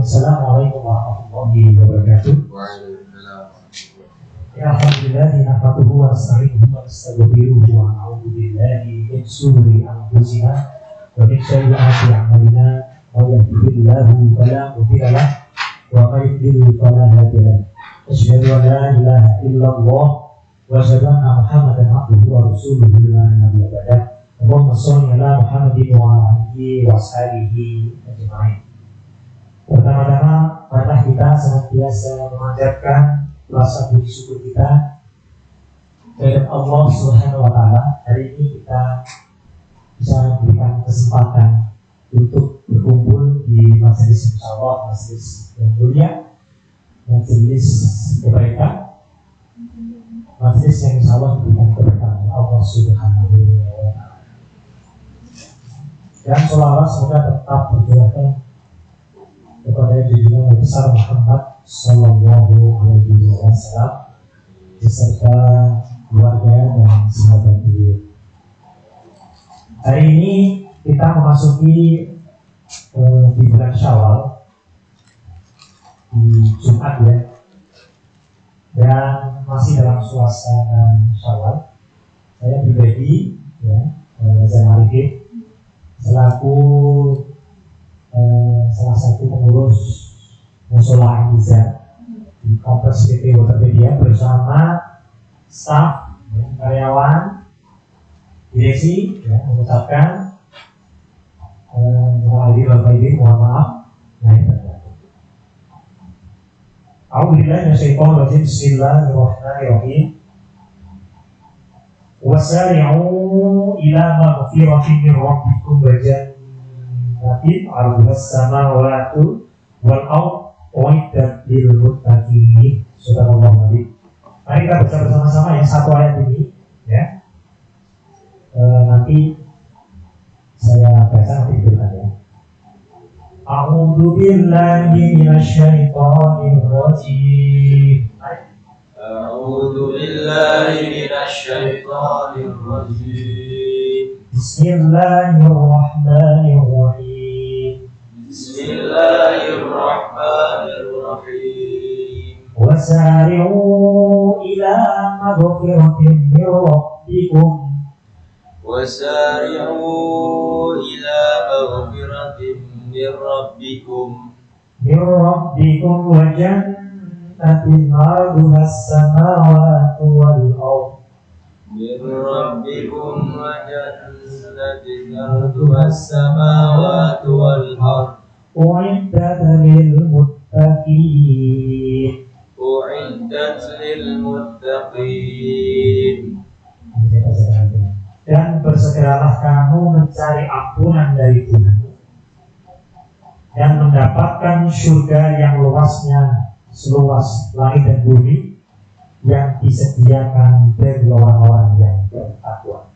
Assalamualaikum warahmatullahi wabarakatuh. Ya alhamdulillah nahmaduhu wa nasta'inuhu wa nastaghfiruhu wa na'udzu billahi min shururi anfusina wa min sayyi'ati a'malina may yahdihillahu fala mudilla lahu wa may yudlil fala hadiya lahu. Asyhadu an la ilaha illallah wa asyhadu anna Muhammadan abduhu wa rasuluhu la nabiyya ba'dahu. Allahumma shalli ala Muhammadin wa ala alihi wa sahbihi ajma'in. Pertama-tama, marilah kita senantiasa memanjatkan rasa puji syukur kita kepada Allah Subhanahu wa Ta'ala. Hari ini kita bisa memberikan kesempatan untuk berkumpul di majelis insyaallah, majelis yang mulia, majelis kebaikan, majelis yang insyaallah diberikan keberkahan Allah Subhanahu wa Ta'ala. Dan sholawat semoga tetap berjatuhan kepada junjungan besar Muhammad Sallallahu Alaihi Wasallam beserta keluarga dan sahabat beliau. Hari ini kita memasuki di bulan Syawal, di Jumat ya, dan masih dalam suasana Syawal. Saya pribadi ya, Zainal Arifin selaku salah satu pengurus Musola Al-Izar di Kompleks PT Waterpedia bersama staf, ya, karyawan, direksi, ya, mengucapkan mohon maaf. A'udzubillahi minasyaitonir rajim. Bismillahirrahmanirrahim. Wasari'u ila maghfiratin min rabbikum wa jannatin 'arduhas samawati wal ardh uiddat lil muttaqin. Subhanallah. Mari kita baca bersama-sama yang satu ayat ini ya. Nanti saya baca nanti ya. A'udzu billahi minasyaitonir rajim. A'udzu billahi minasyaitonir rajim. Bismillahirrahmanirrahim. Bismillahirrahmanirrahim. Wasari'u ila maghfiratin min rabbikum. Wasari'u ila maghfiratin min rabbikum wa jannatin 'arduhas samawati wal ardh. Min rabbikum wa jannatin 'arduhas samawati wal ardh. Uiddat lil muttaqin. Uiddat lil muttaqin. Dan bersegeralah kamu mencari ampunan dari Tuhan dan mendapatkan surga yang luasnya seluas langit dan bumi yang disediakan bagi orang-orang yang bertakwa.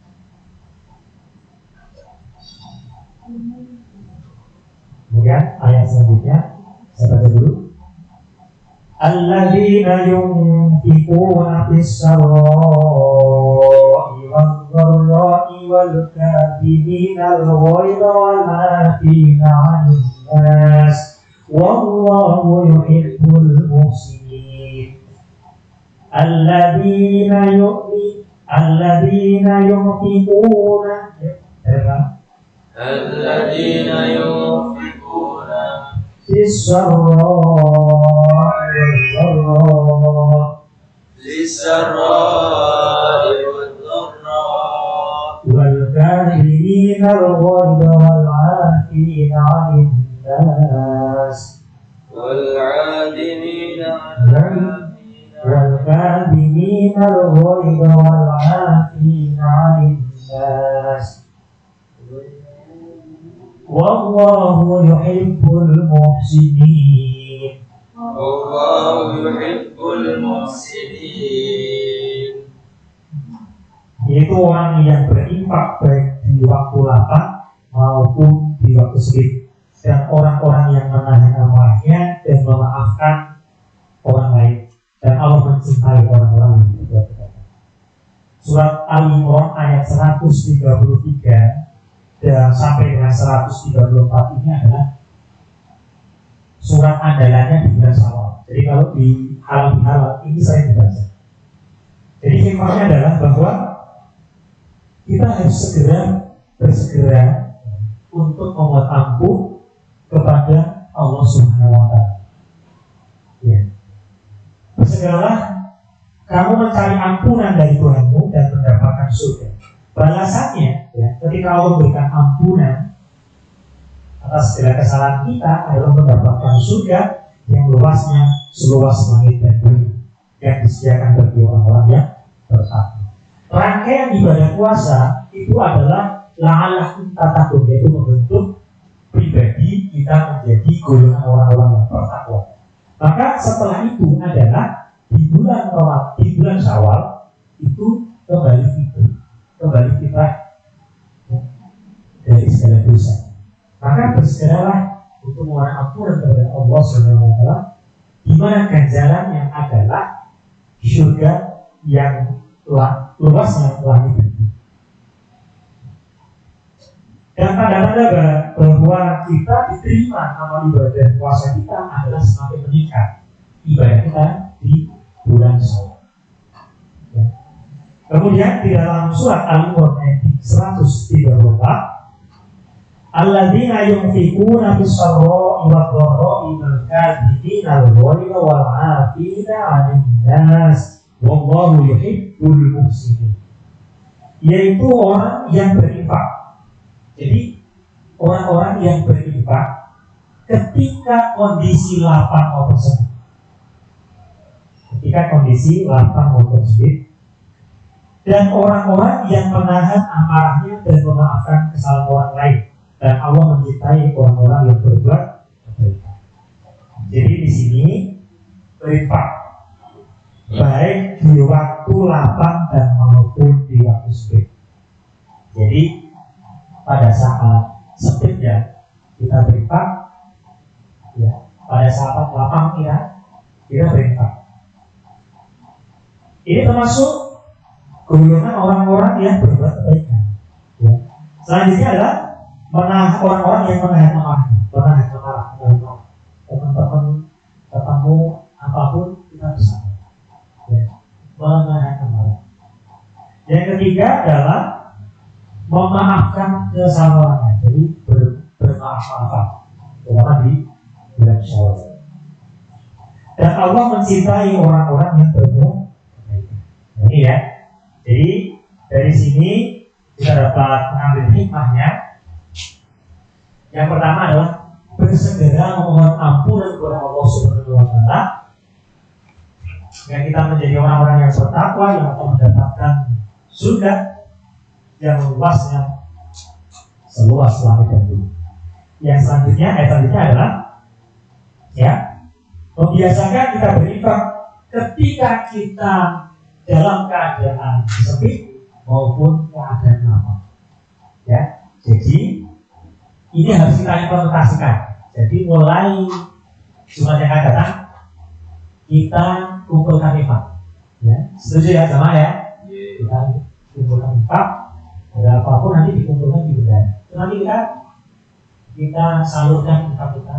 Kemudian ayat selanjutnya saya baca dulu. Alladzina yunfiquna fis-sarra'i wad-dharra'i wal-kadhibina al-ghayza wal-'afina 'anil nas wallahu yuhibbul muhsinin. Alladzina yunfiquna fis-sarra'i wad-dharra'i wal-kadhibina al-ghayza wal-'afina 'anil nas wal-'adimina والكاظمين الغيظ والعافين عن الناس والله يحب المحسنين. Wallahu yuhibbul muhsinin. Yaitu orang yang berinfak baik di waktu lapang maupun di waktu sulit, dan orang-orang yang menahan amarahnya dan memaafkan orang lain, dan Allah mencintai orang-orang yang berbuat kebaikan. Surat Al-Imran ayat 133 dan sampai dengan 134 ini adalah surat andalannya di bulan Syawal. Jadi kalau di halal ini saya dibaca. Jadi hikmahnya adalah bahwa kita harus bersegera untuk memohon ampun kepada Allah Subhanahu wa Ta'ala. Ya. Bersegeralah kamu mencari ampunan dari Tuhanmu dan mendapatkan surga. Balasannya, ya, ketika Allah memberikan ampunan atas segala kesalahan kita adalah mendapatkan surga yang luasnya seluas langit dan bumi yang disediakan bagi orang-orang yang bertakwa. Rangkaian ibadah puasa itu adalah la'allakum tattaqun, yaitu membentuk pribadi kita menjadi golongan orang-orang yang bertakwa. Maka setelah itu adalah di bulan Syawal itu kembali kita dari segala dosa. Maka bersegeralah untuk memohon ampunan kepada Allah Subhanahu wa Ta'ala, di mana ganjarannya adalah surga yang luasnya langit dan bumi. Dan tanda-tanda bahwa kita diterima amal ibadah puasa kita adalah semakin meningkat ibadah kita di bulan Syawal. Ya. Kemudian di dalam surat Al-Imran ayat 134, alladzina yunfiquna fis-sarra'i wad-dharra'i wal kadhibina al-ghayza wal 'afina 'anil nas wallahu yuhibbul muhsinin. Yaitu orang yang berinfak. Jadi orang-orang yang berinfak ketika kondisi lapang maupun sempit. Ketika kondisi lapang maupun sempit, dan orang-orang yang menahan amarahnya dan memaafkan kesalahan orang lain, dan Allah mencintai orang-orang yang berbuat kebaikan. Jadi di sini berinfak baik di waktu lapang dan maupun di waktu sempit. Jadi pada saat sempit ya kita berinfak, ya pada saat lapang kita berinfak. Ini termasuk golongan orang-orang yang berbuat kebaikan. Ya. Selanjutnya adalah menahan orang-orang yang menahan amarah. Teman-teman ketemu apapun kita bisa. Ya. Menahan amarah. Yang ketiga adalah memaafkan kesalahan. Jadi bermaaf-maafan. Terutama di bulan Syawal. Dan Allah mencintai orang-orang yang berbuat kebaikan. Ini ya. Jadi dari sini kita dapat mengambil hikmahnya. Yang pertama adalah bersegera memohon ampunan kepada Allah Subhanahu wa Ta'ala, yang kita menjadi orang-orang yang bertakwa yang akan mendapatkan surga yang luasnya seluas langit dan bumi. Yang selanjutnya adalah ya membiasakan kita berinfak ketika kita dalam keadaan sempit maupun keadaan lapang. Ya, jadi ini harus kita implementasikan. Jadi mulai Jumat yang akan datang kita kumpulkan infak. Ya, setuju ya sama ya? Kita kumpulkan infak. Ada apapun nanti dikumpulkan di benda. Nanti kita salurkan infak kita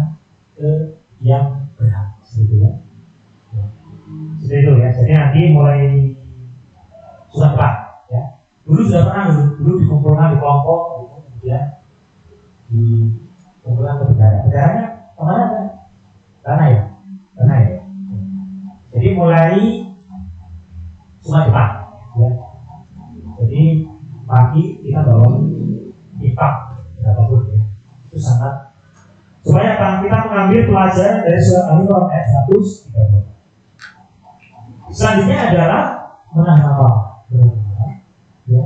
ke yang berhak. Seperti ya. Seperti itu ya. Jadi nanti mulai sudah tepat ya. Dulu sudah pernah dulu dikumpulkan di kelompok, kemudian dikumpulkan ke bendara. Bendaranya kemana kan? Tanah ya. Jadi mulai sudah tepat ya. Jadi pagi kita bawa infak berapapun ya. Itu sangat supaya kita mengambil pelajaran dari surat Al-Imran ayat 134. Selanjutnya adalah menahan amarah. Ya.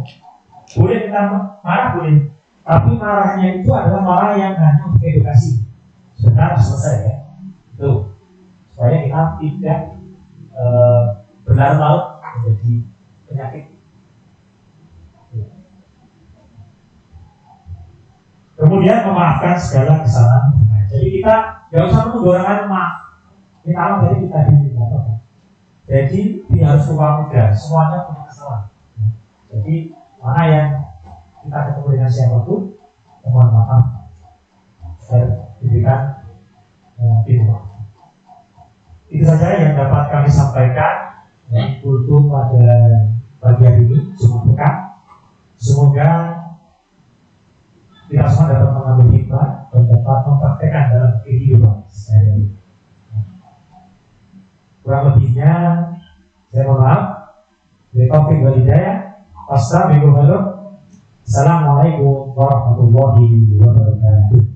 Boleh kita marah boleh, tapi marahnya itu adalah marah yang hanya untuk edukasi. Sebentar selesai ya. Itu supaya kita tidak berlarut-larut menjadi penyakit. Ya. Kemudian memaafkan segala kesalahan. Jadi kita nggak usah menunggu orang lain maaf. Kita alam dari kita diri. Jadi tidak harus lupa muda, semuanya punya kesalahan. Jadi mana yang kita ketemu dengan siapapun, mohon maaf, saya diberikan pintu. Itu saja yang dapat kami sampaikan kultum pada pagi hari ini, Jumat pekan. Semoga kita semua dapat mengambil hikmah dan dapat mempraktekkan dalam kehidupan sehari-hari. Kurang lebihnya saya mohon maaf. Billahi wal hidayah. Assalamualaikum warahmatullahi wabarakatuh.